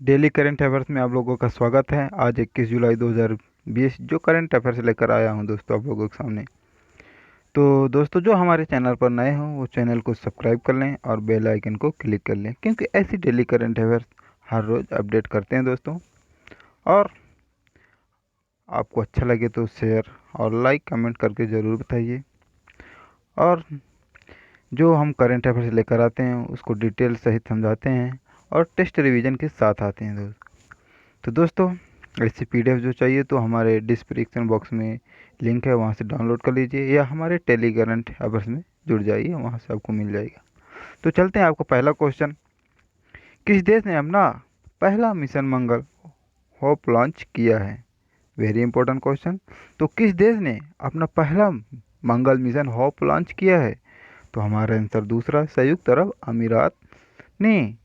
Daily current affairs में आप लोगों का स्वागत है। आज 21 जुलाई 2020 जो करंट अफेयर्स लेकर आया हूं दोस्तों आप लोगों के सामने। तो दोस्तों जो हमारे चैनल पर नए हों वो चैनल को सब्सक्राइब कर लें और बेल आइकन को क्लिक कर लें, क्योंकि ऐसी डेली करंट अफेयर्स हर रोज़ अपडेट करते हैं दोस्तों। और आपको अच्छा लगे तो शेयर और लाइक कमेंट करके ज़रूर बताइए। और जो हम करंट अफेयर्स लेकर आते हैं उसको डिटेल सहित समझाते हैं और टेस्ट रिवीजन के साथ आते हैं दोस्तों। तो दोस्तों ऐसी पीडीएफ जो चाहिए तो हमारे डिस्क्रिप्शन बॉक्स में लिंक है, वहाँ से डाउनलोड कर लीजिए या हमारे टेली करंट अफेयर्स में जुड़ जाइए, वहाँ से आपको मिल जाएगा। तो चलते हैं। आपका पहला क्वेश्चन, किस देश ने अपना पहला मिशन मंगल होप लॉन्च किया है? Very important question. तो किस देश ने अपना पहला मंगल मिशन होप लॉन्च किया है? तो हमारा आंसर दूसरा, संयुक्त अरब अमीरात ने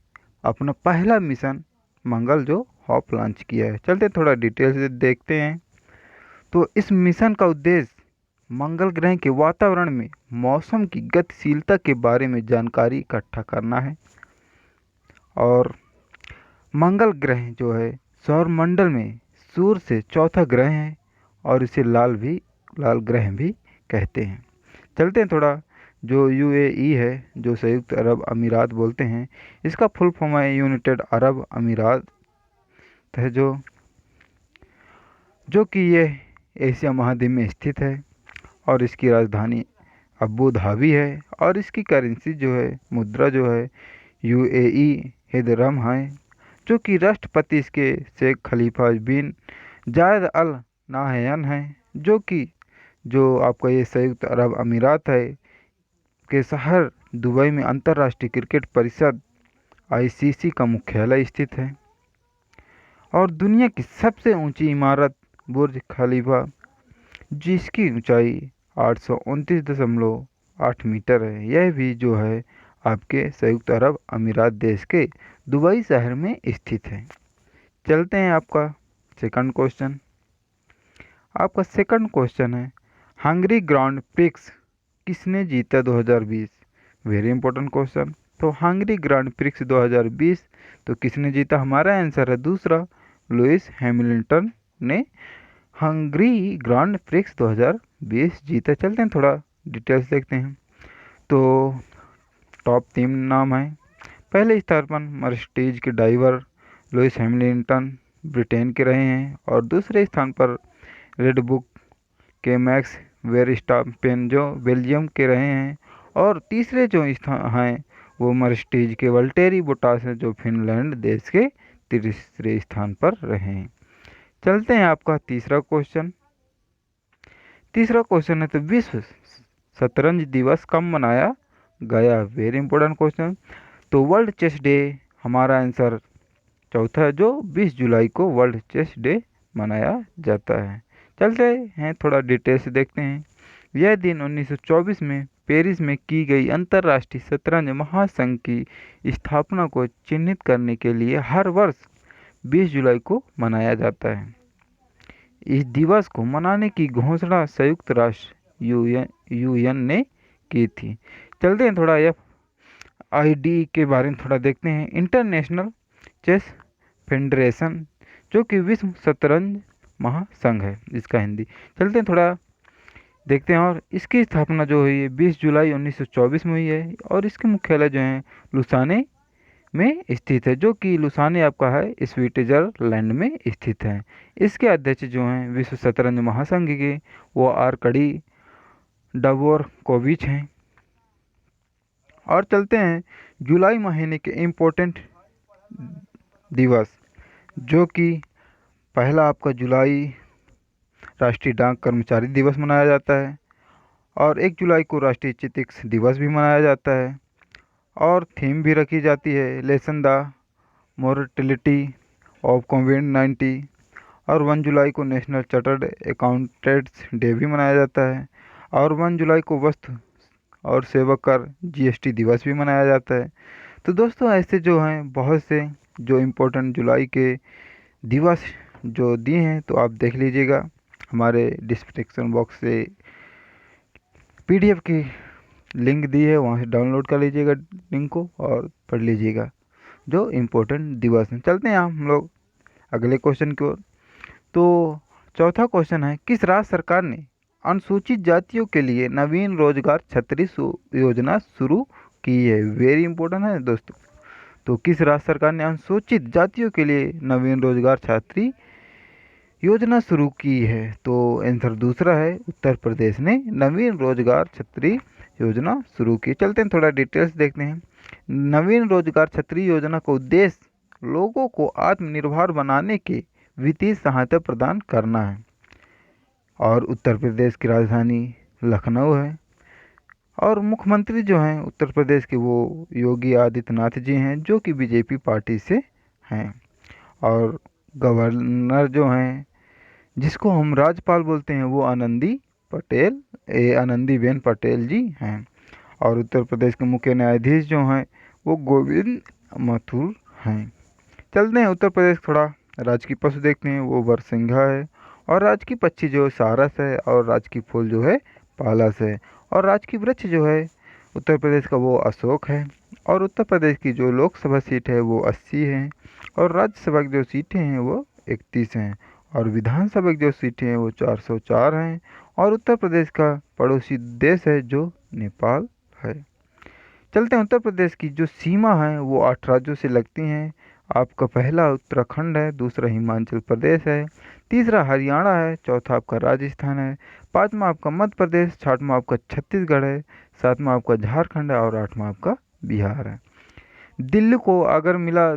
अपना पहला मिशन मंगल जो हॉप लॉन्च किया है। चलते थोड़ा डिटेल से देखते हैं। तो इस मिशन का उद्देश्य मंगल ग्रह के वातावरण में मौसम की गतिशीलता के बारे में जानकारी इकट्ठा करना है। और मंगल ग्रह जो है सौरमंडल में सूर्य से चौथा ग्रह है और इसे लाल ग्रह भी कहते हैं। चलते हैं थोड़ा। जो यूएई है, जो संयुक्त अरब अमीरात बोलते हैं, इसका फुल फॉर्म है यूनाइटेड अरब अमीरात है, जो कि ये एशिया महाद्वीप में स्थित है और इसकी राजधानी अबू धाबी है और इसकी करेंसी जो है, मुद्रा जो है, यूएई हिदरम है, जो कि राष्ट्रपति इसके शेख खलीफा बिन जायद अल नाहयान है, जो आपका ये संयुक्त अरब अमीरात है के शहर दुबई में अंतर्राष्ट्रीय क्रिकेट परिषद आईसीसी का मुख्यालय स्थित है। और दुनिया की सबसे ऊंची इमारत बुर्ज खलीफा, जिसकी ऊंचाई 829.8 मीटर है, यह भी जो है आपके संयुक्त अरब अमीरात देश के दुबई शहर में स्थित है। चलते हैं आपका सेकंड क्वेश्चन। आपका सेकंड क्वेश्चन है, हंगरी ग्रांड प्रिक्स किसने जीता 2020? Very important question. तो हंगरी ग्रांड प्रिक्स 2020 तो किसने जीता? हमारा आंसर है दूसरा, लुइस हैमिल्टन ने हंगरी ग्रांड प्रिक्स 2020 जीता। चलते हैं थोड़ा डिटेल्स देखते हैं। तो टॉप 3 नाम है। पहले स्थान पर मर्सिडीज के ड्राइवर लुइस हैमिल्टन ब्रिटेन के रहे हैं और दूसरे स्थान पर रेड बुल के मैक्स वेरस्टापेन जो बेल्जियम के रहे हैं और तीसरे जो स्थान हैं वो मर्सिडीज के वल्टेरी बोटास हैं, जो फिनलैंड देश के तीसरे स्थान पर रहे हैं। चलते हैं आपका तीसरा क्वेश्चन। तीसरा क्वेश्चन है, तो विश्व शतरंज दिवस कब मनाया गया? Very important question. तो वर्ल्ड चेस डे, हमारा आंसर चौथा है, जो 20 जुलाई को वर्ल्ड चेस डे मनाया जाता है। चलते हैं थोड़ा डिटेल से देखते हैं। यह दिन 1924 में पेरिस में की गई अंतर्राष्ट्रीय शतरंज महासंघ की स्थापना को चिन्हित करने के लिए हर वर्ष 20 जुलाई को मनाया जाता है। इस दिवस को मनाने की घोषणा संयुक्त राष्ट्र यूएन ने की थी। चलते हैं थोड़ा एफआईडी के बारे में थोड़ा देखते हैं। इंटरनेशनल चेस फेडरेशन, जो कि विश्व शतरंज महासंघ है इसका हिंदी। चलते हैं थोड़ा देखते हैं। और इसकी स्थापना जो हुई है 20 जुलाई 1924 में हुई है और इसके मुख्यालय जो है लुसाने में स्थित है, जो कि लुसाने आपका है स्विट्जरलैंड में स्थित है। इसके अध्यक्ष जो हैं विश्व शतरंज महासंघ के, वो आर्कडी डवोरकोविच हैं। और चलते हैं जुलाई महीने के इम्पोर्टेंट दिवस, जो कि पहला आपका जुलाई राष्ट्रीय डाक कर्मचारी दिवस मनाया जाता है और 1 जुलाई को राष्ट्रीय चिकित्सक दिवस भी मनाया जाता है और थीम भी रखी जाती है लेसन द मोर्टेलिटी ऑफ कोविड-19। और 1 जुलाई को नेशनल चार्टर्ड अकाउंटेंट्स डे भी मनाया जाता है और 1 जुलाई को वस्तु और सेवा कर जीएसटी दिवस भी मनाया जाता है। तो दोस्तों ऐसे जो हैं बहुत से जो इम्पोर्टेंट जुलाई के दिवस जो दिए हैं, तो आप देख लीजिएगा। हमारे डिस्क्रिप्शन बॉक्स से पीडीएफ की लिंक दी है, वहाँ से डाउनलोड कर लीजिएगा लिंक को और पढ़ लीजिएगा। जो इम्पोर्टेंट दिवस हैं। चलते हैं हम लोग अगले क्वेश्चन की ओर। तो चौथा क्वेश्चन है, किस राज्य सरकार ने अनुसूचित जातियों के लिए नवीन रोजगार छतरी योजना शुरू की है? वेरी इंपॉर्टेंट है दोस्तों। तो किस राज्य सरकार ने अनुसूचित जातियों के लिए नवीन रोजगार छात्री योजना शुरू की है? तो आंसर दूसरा है, उत्तर प्रदेश ने नवीन रोजगार छतरी योजना शुरू की। चलते हैं थोड़ा डिटेल्स देखते हैं। नवीन रोजगार छतरी योजना का उद्देश्य लोगों को आत्मनिर्भर बनाने के वित्तीय सहायता प्रदान करना है। और उत्तर प्रदेश की राजधानी लखनऊ है। और मुख्यमंत्री जो हैं उत्तर प्रदेश के वो योगी आदित्यनाथ जी हैं, जो कि बीजेपी पार्टी से हैं। और गवर्नर जो हैं, जिसको हम राज्यपाल बोलते हैं, वो आनंदीबेन पटेल जी हैं। और उत्तर प्रदेश के मुख्य न्यायाधीश जो हैं वो गोविंद माथुर हैं। चलते हैं उत्तर प्रदेश थोड़ा राजकीय पशु देखते हैं, वो बरसिंघा है। और राजकीय पक्षी जो सारस है। और राजकीय फूल जो है पालस है। और राजकीय वृक्ष जो है उत्तर प्रदेश का वो अशोक है। और उत्तर प्रदेश की जो लोकसभा सीट है वो 80 है। और राज्यसभा की जो सीटें हैं वो 31 हैं। और विधानसभा की जो सीटें हैं वो 404 हैं। और उत्तर प्रदेश का पड़ोसी देश है जो नेपाल है। चलते हैं उत्तर प्रदेश की जो सीमा है वो 8 राज्यों से लगती हैं। आपका पहला उत्तराखंड है, दूसरा हिमाचल प्रदेश है, तीसरा हरियाणा है, चौथा आपका राजस्थान है, पांचवा आपका मध्य प्रदेश, छठवां आपका छत्तीसगढ़ है, सातवां आपका झारखंड है और आठवां आपका बिहार है। दिल्ली को अगर मिला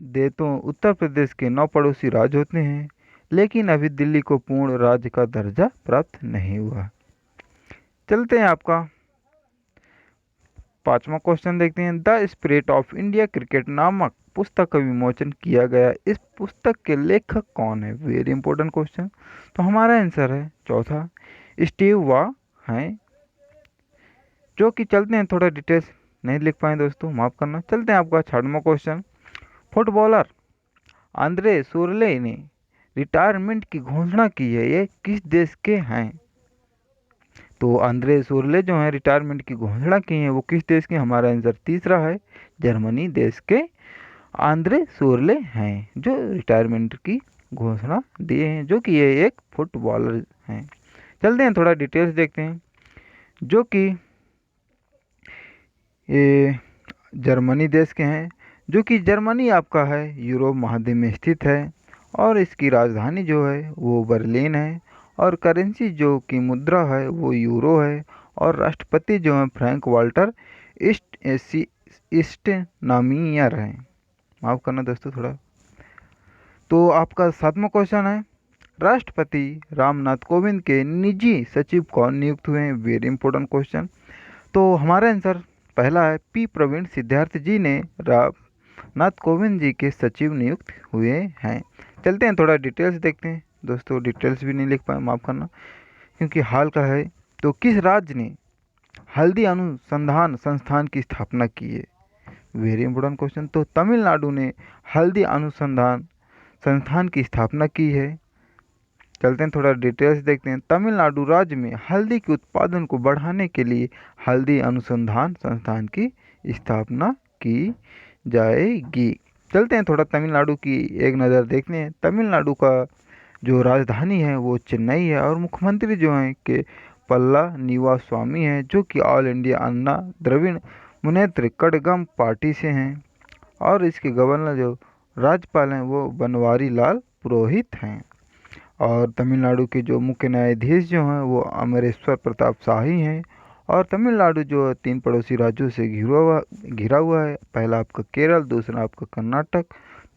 दे तो उत्तर प्रदेश के 9 पड़ोसी राज्य होते हैं, लेकिन अभी दिल्ली को पूर्ण राज्य का दर्जा प्राप्त नहीं हुआ। चलते हैं आपका पांचवा क्वेश्चन देखते हैं। The spirit of India cricket नामक पुस्तक का विमोचन किया गया, इस पुस्तक के लेखक कौन है? Very important question. तो हमारा आंसर है चौथा, स्टीव वा हैं। जो कि चलते हैं थोड़ा डिटेल्स नहीं लिख पाए दोस्तों, माफ करना। चलते हैं आपका छठवां क्वेश्चन। फुटबॉलर आंद्रे सोरले ने रिटायरमेंट की घोषणा की है, ये किस देश के हैं? तो आंद्रे सोरले जो हैं रिटायरमेंट की घोषणा की है वो किस देश के? हमारा आंसर तीसरा है, जर्मनी देश के आंद्रे सोरले हैं जो रिटायरमेंट की घोषणा दिए हैं, जो कि ये एक फुटबॉलर हैं। चलते हैं थोड़ा डिटेल्स देखते हैं। जो कि ये जर्मनी देश के हैं, जो कि जर्मनी आपका है यूरोप महाद्वीप में स्थित है। और इसकी राजधानी जो है वो बर्लिन है। और करेंसी जो कि मुद्रा है वो यूरो है। और राष्ट्रपति जो हैं फ्रैंक वाल्टर ईस्टनामियर हैं। माफ करना दोस्तों थोड़ा। तो आपका सातवां क्वेश्चन है, राष्ट्रपति रामनाथ कोविंद के निजी सचिव कौन नियुक्त हुए हैं? Very important question. तो हमारा आंसर पहला है, पी प्रवीण सिद्धार्थ जी ने रामनाथ कोविंद जी के सचिव नियुक्त हुए हैं। चलते हैं थोड़ा डिटेल्स देखते हैं दोस्तों, डिटेल्स भी नहीं लिख पाए, माफ करना क्योंकि हाल का है। तो किस राज्य ने हल्दी अनुसंधान संस्थान की स्थापना की है? Very important question. तो तमिलनाडु ने हल्दी अनुसंधान संस्थान की स्थापना की है। चलते हैं थोड़ा डिटेल्स देखते हैं। तमिलनाडु राज्य में हल्दी के उत्पादन को बढ़ाने के लिए हल्दी अनुसंधान संस्थान की स्थापना की जाएगी। चलते हैं थोड़ा तमिलनाडु की एक नज़र देखते हैं। तमिलनाडु का जो राजधानी है वो चेन्नई है। और मुख्यमंत्री जो हैं के पल्लानिवासवामी हैं, जो कि ऑल इंडिया अन्ना द्रविड़ मुनेत्र कड़गम पार्टी से हैं। और इसके गवर्नर जो राज्यपाल हैं वो बनवारी लाल पुरोहित हैं। और तमिलनाडु के जो मुख्य न्यायाधीश जो हैं वो अमरेश्वर प्रताप शाही हैं। और तमिलनाडु जो 3 पड़ोसी राज्यों से घिरा हुआ है। पहला आपका केरल, दूसरा आपका कर्नाटक,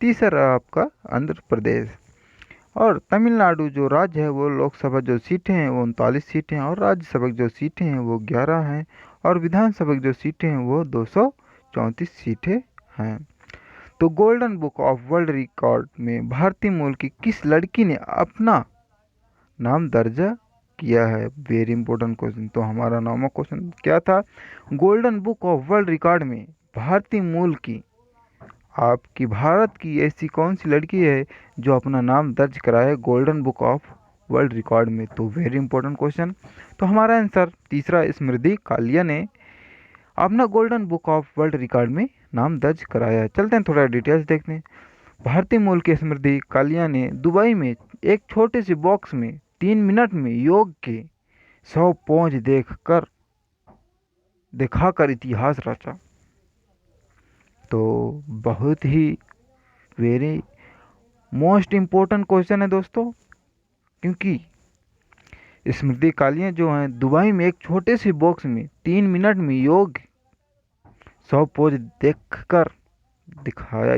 तीसरा आपका आंध्र प्रदेश। और तमिलनाडु जो राज्य है वो लोकसभा जो सीटें हैं वो 39 सीटें हैं। और राज्यसभा की जो सीटें हैं वो 11 हैं। और विधानसभा की जो सीटें हैं वो 234 सीटें हैं। तो golden book of world record में भारतीय मूल की किस लड़की ने अपना नाम दर्ज किया है? Very important question. तो हमारा 9वां क्वेश्चन क्या था? Golden book of world record में भारतीय मूल की आपकी भारत की ऐसी कौन सी लड़की है जो अपना नाम दर्ज कराए golden book of world record में? तो वेरी इंपॉर्टेंट क्वेश्चन। तो हमारा आंसर तीसरा, स्मृति कालिया ने अपना golden book of world record में नाम दर्ज कराया है। चलते हैं थोड़ा डिटेल्स देखते हैं। भारतीय मूल की स्मृति कालिया ने दुबई में एक छोटे से बॉक्स में 3 मिनट में योग के 100 पोज दिखाकर इतिहास रचा। तो बहुत ही वेरी मोस्ट इम्पोर्टेंट क्वेश्चन है दोस्तों, क्योंकि स्मृति कालिया जो हैं दुबई में एक छोटे से बॉक्स में 3 मिनट में योग 100 पोज देखकर दिखाया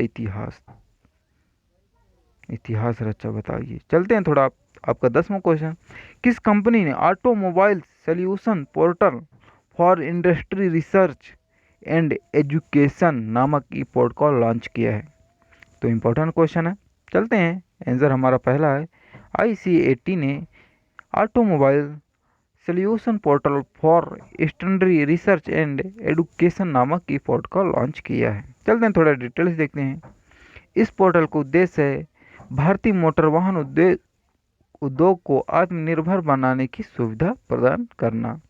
इतिहास रचा। बताइए। चलते हैं थोड़ा आपका 10वां क्वेश्चन। किस कंपनी ने automobile solution portal for industry research and education नामक ई पोर्टल लॉन्च किया है? तो इम्पोर्टेंट क्वेश्चन है। चलते हैं, आंसर हमारा पहला है ICAT ने automobile solution portal for industry research and education नामक ई पोर्टल लॉन्च किया है। चलते हैं थोड़ा डिटेल्स देखते हैं। इस पोर्टल का उद्देश्य है भारतीय मोटर वाहन उद्योग को आत्मनिर्भर बनाने की सुविधा प्रदान करना,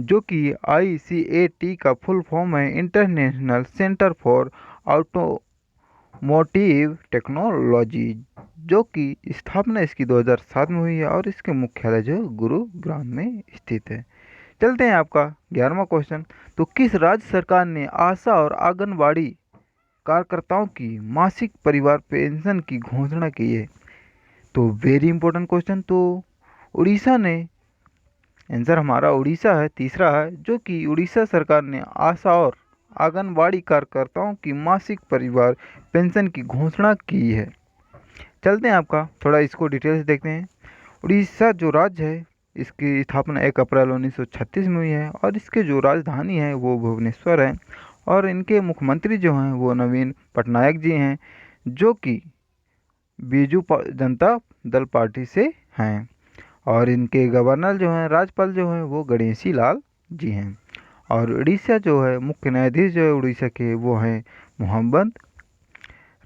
जो कि ICAT का फुल फॉर्म है international centre for automotive technology, जो कि स्थापना इसकी 2007 में हुई है और इसके मुख्यालय जो गुरुग्राम में स्थित है। चलते हैं आपका 11वां क्वेश्चन। तो किस राज्य सरकार ने आशा और आंगनबाड़ी कार्यकर्ताओं की मासिक परिवार पेंशन की घोषणा की है? तो वेरी इंपॉर्टेंट क्वेश्चन। तो उड़ीसा ने, आंसर हमारा उड़ीसा है, तीसरा है, जो कि उड़ीसा सरकार ने आशा और आंगनबाड़ी कार्यकर्ताओं की मासिक परिवार पेंशन की घोषणा की है। चलते हैं आपका थोड़ा इसको डिटेल्स देखते हैं। उड़ीसा जो राज्य है इसकी स्थापना 1 अप्रैल 1936 में हुई है और इसके जो राजधानी है वो भुवनेश्वर है और इनके मुख्यमंत्री जो हैं वो नवीन पटनायक जी हैं, जो कि बीजू जनता दल पार्टी से हैं और इनके गवर्नर जो हैं, राज्यपाल जो हैं वो गणेशी लाल जी हैं। और उड़ीसा जो है मुख्य न्यायाधीश जो है उड़ीसा के वो हैं मोहम्मद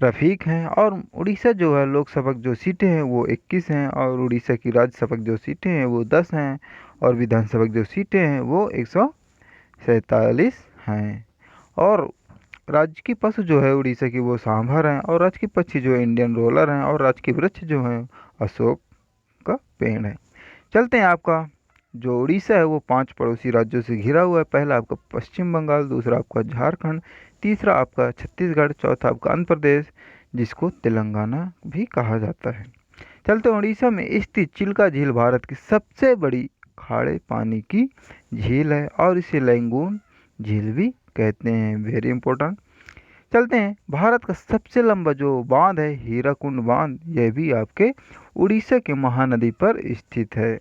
रफ़ीक हैं। और उड़ीसा जो है लोकसभा जो सीटें हैं वो 21 हैं और उड़ीसा की राज्यसभा जो सीटें हैं वो 10 हैं और विधानसभा जो सीटें हैं वो 147 हैं। और राज्य की पशु जो है उड़ीसा की वो सांभर हैं और राज्य की पक्षी जो है इंडियन रोलर हैं और राज्य की वृक्ष जो है अशोक का पेड़ है। चलते हैं आपका जो उड़ीसा है वो 5 पड़ोसी राज्यों से घिरा हुआ है। पहला आपका पश्चिम बंगाल, दूसरा आपका झारखंड, तीसरा आपका छत्तीसगढ़, चौथा आपका आंध्र प्रदेश जिसको तेलंगाना भी कहा जाता है। चलते उड़ीसा में स्थित चिल्का झील भारत की सबसे बड़ी खारे पानी की झील है और इसे लैंगून झील भी कहते हैं। Very important. चलते हैं, भारत का सबसे लंबा जो बांध है हीराकुंड बांध, यह भी आपके उड़ीसा के महानदी पर स्थित है।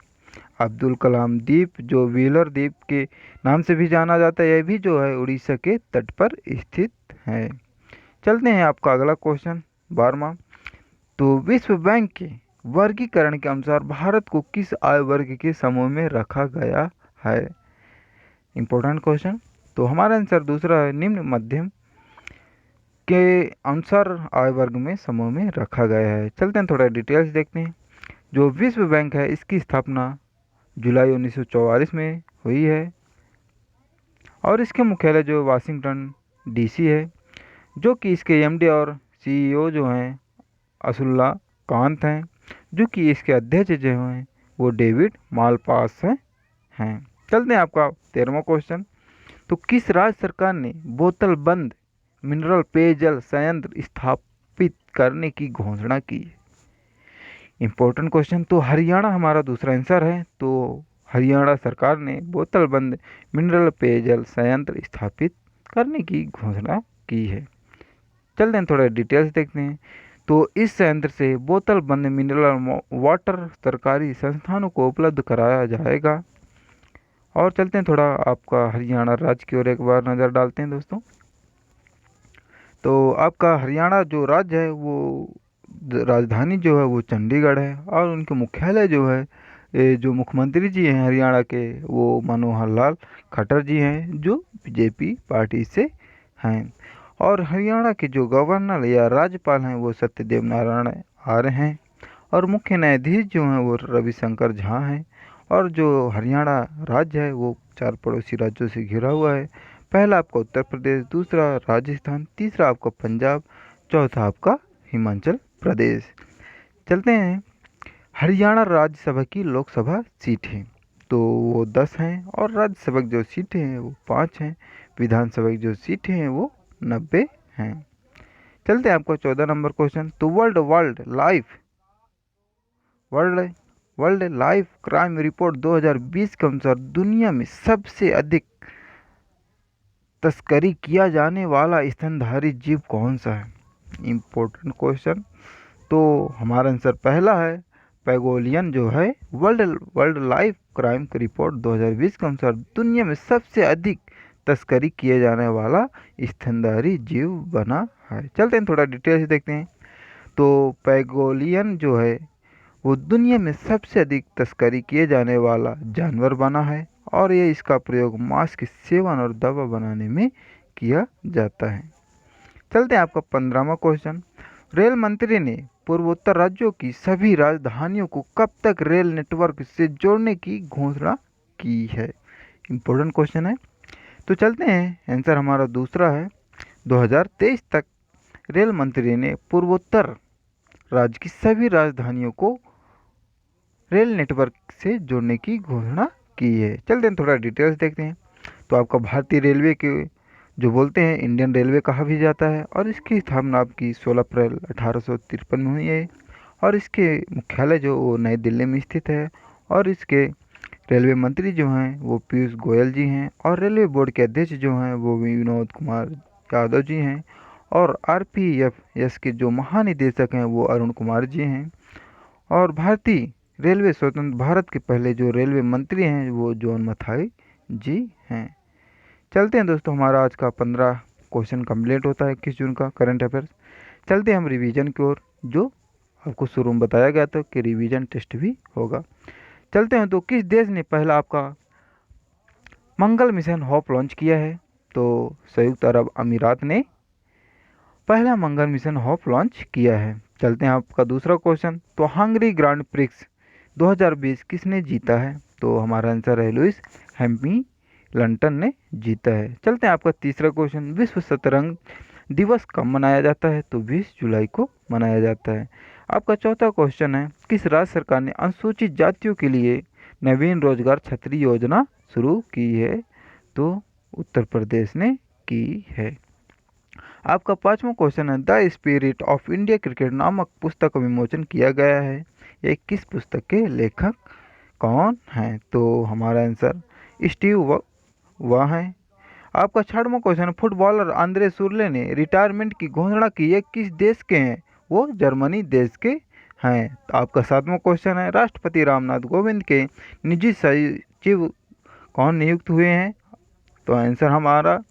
अब्दुल कलाम द्वीप जो व्हीलर द्वीप के नाम से भी जाना जाता है, यह भी जो है उड़ीसा के तट पर स्थित है। चलते हैं आपका अगला क्वेश्चन 12वां। तो विश्व बैंक के वर्गीकरण के अनुसार भारत को किस आयु वर्ग के समूह में रखा गया है? Important question. तो हमारा आंसर दूसरा है, निम्न मध्यम के अनुसार आयु वर्ग में समूह में रखा गया है। चलते हैं थोड़ा डिटेल्स देखते हैं। जो विश्व बैंक है इसकी स्थापना जुलाई 1944 में हुई है और इसके मुख्यालय जो वाशिंगटन DC है, जो कि इसके MD और CEO जो हैं असुल्ला कांत हैं, जो कि इसके अध्यक्ष जो हैं वो डेविड मालपास हैं। चलते हैं आपका 13वां क्वेश्चन। तो किस राज्य सरकार ने बोतल बंद मिनरल पेयजल संयंत्र स्थापित करने की घोषणा की? Important question. तो हरियाणा हमारा दूसरा आंसर है। तो हरियाणा सरकार ने बोतल बंद मिनरल पेयजल संयंत्र स्थापित करने की घोषणा की है। चलते हैं थोड़ा डिटेल्स देखते हैं। तो इस संयंत्र से बोतल बंद मिनरल वाटर सरकारी संस्थानों को उपलब्ध कराया जाएगा। और चलते हैं थोड़ा आपका हरियाणा राज्य की ओर एक बार नज़र डालते हैं दोस्तों। तो आपका हरियाणा जो राज्य है वो राजधानी जो है वो चंडीगढ़ है और उनके मुख्यालय जो है जो मुख्यमंत्री जी हैं हरियाणा के वो मनोहर लाल खट्टर जी हैं, जो BJP पार्टी से हैं। और हरियाणा के जो गवर्नर या राज्यपाल हैं वो सत्यदेव नारायण आर्य हैं और मुख्य न्यायाधीश जो हैं वो रविशंकर झा हैं। और जो हरियाणा राज्य है वो 4 पड़ोसी राज्यों से घिरा हुआ है। पहला आपका उत्तर प्रदेश, दूसरा राजस्थान, तीसरा आपका पंजाब, चौथा आपका हिमाचल प्रदेश। चलते हैं, हरियाणा राज्यसभा की लोकसभा सीट है तो वो 10 हैं, और राज्यसभा की जो सीटें हैं वो 5 हैं, विधानसभा की जो सीटें हैं वो 90 हैं। चलते हैं आपका 14 नंबर क्वेश्चन। तो वर्ल्ड लाइफ क्राइम रिपोर्ट 2020 के अनुसार दुनिया में सबसे अधिक तस्करी किया जाने वाला स्तनधारी जीव कौन सा है? Important question. तो हमारा आंसर पहला है पैगोलियन, जो है वर्ल्ड लाइफ क्राइम रिपोर्ट 2020 के अनुसार दुनिया में सबसे अधिक तस्करी किए जाने वाला स्तनधारी जीव बना है। चलते हैं थोड़ा डिटेल से देखते हैं। तो पैगोलियन जो है वो दुनिया में सबसे अधिक तस्करी किए जाने वाला जानवर बना है, और ये इसका प्रयोग मांस के सेवन और दवा बनाने में किया जाता है। चलते हैं आपका 15वां क्वेश्चन। रेल मंत्री ने पूर्वोत्तर राज्यों की सभी राजधानियों को कब तक रेल नेटवर्क से जोड़ने की घोषणा की है? इम्पोर्टेंट क्वेश्चन है। तो चलते हैं, आंसर हमारा दूसरा है 2023 तक रेल मंत्री ने पूर्वोत्तर राज्य की सभी राजधानियों को रेल नेटवर्क से जोड़ने की घोषणा की है। चलते हैं थोड़ा डिटेल्स देखते हैं। तो आपका भारतीय रेलवे के जो बोलते हैं इंडियन रेलवे कहा भी जाता है, और इसकी स्थापना आपकी 16 अप्रैल 1853 में हुई है, और इसके मुख्यालय जो वो नई दिल्ली में स्थित है, और इसके रेलवे मंत्री जो हैं वो पीयूष गोयल जी हैं, और रेलवे बोर्ड के अध्यक्ष जो हैं वो विनोद कुमार यादव जी हैं, और RPFS के जो महानिदेशक हैं वो अरुण कुमार जी हैं, और भारतीय रेलवे स्वतंत्र भारत के पहले जो रेलवे मंत्री हैं वो जॉन मथाई जी हैं। चलते हैं दोस्तों, हमारा आज का 15 क्वेश्चन कंप्लीट होता है 21 जून का करंट अफेयर्स। चलते हैं हम रिवीजन की ओर, जो आपको शुरू में बताया गया था कि रिवीजन टेस्ट भी होगा। चलते हैं, तो किस देश ने पहला आपका मंगल मिशन होप लॉन्च किया है? तो संयुक्त अरब अमीरात ने पहला मंगल मिशन होप लॉन्च किया है। चलते हैं आपका दूसरा क्वेश्चन। तो हंगरी ग्रांड प्रिक्स 2020 किसने जीता है? तो हमारा आंसर है लुइस हैमिल्टन ने जीता है। चलते हैं आपका तीसरा क्वेश्चन। विश्व शतरंज दिवस कब मनाया जाता है? तो 20 जुलाई को मनाया जाता है। आपका चौथा क्वेश्चन है, किस राज्य सरकार ने अनुसूचित जातियों के लिए नवीन रोजगार छतरी योजना शुरू की है? तो उत्तर प्रदेश ने की है। आपका पांचवा क्वेश्चन है, the spirit of India cricket नामक पुस्तक का विमोचन किया गया है, ये किस पुस्तक के लेखक कौन हैं? तो हमारा आंसर स्टीव वह है। आपका छठवां क्वेश्चन, फुटबॉलर आंद्रे सुरले ने रिटायरमेंट की घोषणा की, ये किस देश के हैं? वो जर्मनी देश के हैं। तो आपका सातवां क्वेश्चन है, राष्ट्रपति रामनाथ कोविंद के निजी सचिव कौन नियुक्त हुए हैं? तो आंसर हमारा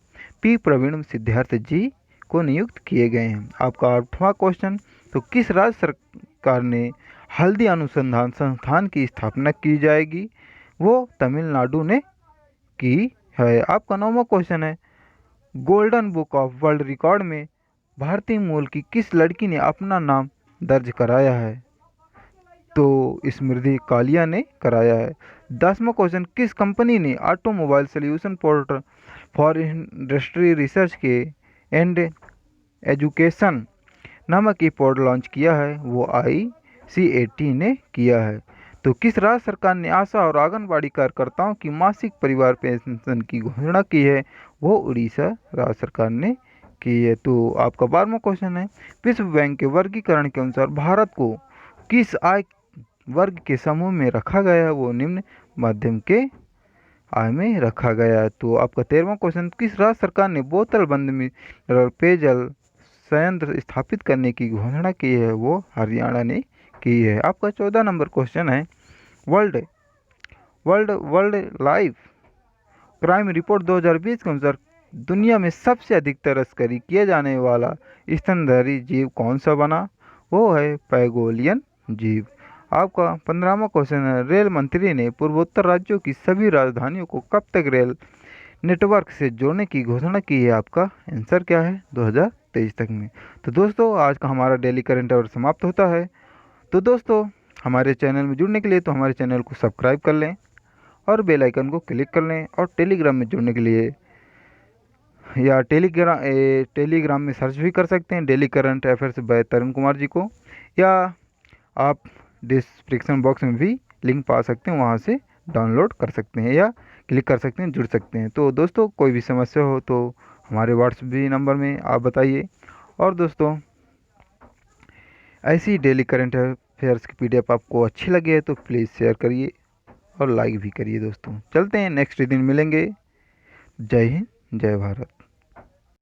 P प्रवीण सिद्धार्थ जी को नियुक्त किए गए हैं। आपका आठवां क्वेश्चन, तो किस राज्य सरकार ने हल्दी अनुसंधान संस्थान की स्थापना की जाएगी? वो तमिलनाडु ने की है। आपका नौवां क्वेश्चन है, golden book of world record में भारतीय मूल की किस लड़की ने अपना नाम दर्ज कराया है? तो स्मृति कालिया ने कराया है। 10वां क्वेश्चन, किस कंपनी ने automobile solution portal for industry research के एंड एजुकेशन नामक ई पोर्टल लॉन्च किया है? वो ICAT ने किया है। तो किस राज्य सरकार ने आशा और आंगनबाड़ी कार्यकर्ताओं की मासिक परिवार पेंशन की घोषणा की है? वो उड़ीसा राज्य सरकार ने की है। तो आपका 12वां क्वेश्चन है, विश्व बैंक के वर्गीकरण के अनुसार भारत को किस आय वर्ग के समूह में रखा गया है? वो निम्न मध्यम के आय में रखा गया है। तो आपका 13वां क्वेश्चन, किस राज्य सरकार ने बोतल बंद मिनरल पेयजल संयंत्र स्थापित करने की घोषणा की है? वो हरियाणा ने की है। आपका 14 नंबर क्वेश्चन है, वर्ल्ड लाइफ क्राइम रिपोर्ट 2020 के अनुसार दुनिया में सबसे अधिक तस्करी किए जाने वाला स्तनधारी जीव कौन सा बना? वो है पैगोलियन जीव। आपका 15वां क्वेश्चन है, रेल मंत्री ने पूर्वोत्तर राज्यों की सभी राजधानियों को कब तक रेल नेटवर्क से जोड़ने की घोषणा की है? आपका आंसर क्या है? 2023 तक में। तो दोस्तों, आज का हमारा डेली करंट अफेयर समाप्त होता है। तो दोस्तों, हमारे चैनल में जुड़ने के लिए तो हमारे चैनल को सब्सक्राइब कर लें और बेल आइकन को क्लिक कर लें, और टेलीग्राम में जुड़ने के लिए या टेलीग्राम में सर्च भी कर सकते हैं डेली करंट अफेयर्स बाय तरुण कुमार जी को, या आप डिस्क्रिप्शन बॉक्स में भी लिंक पा सकते हैं, वहाँ से डाउनलोड कर सकते हैं या क्लिक कर सकते हैं, जुड़ सकते हैं। तो दोस्तों कोई भी समस्या हो तो हमारे व्हाट्सएप भी नंबर में आप बताइए। और दोस्तों ऐसी डेली करंट अफेयर्स की पीडीएफ आपको अच्छी लगे तो प्लीज़ शेयर करिए और लाइक भी करिए। दोस्तों चलते हैं, नेक्स्ट दिन मिलेंगे। जय हिंद, जय भारत।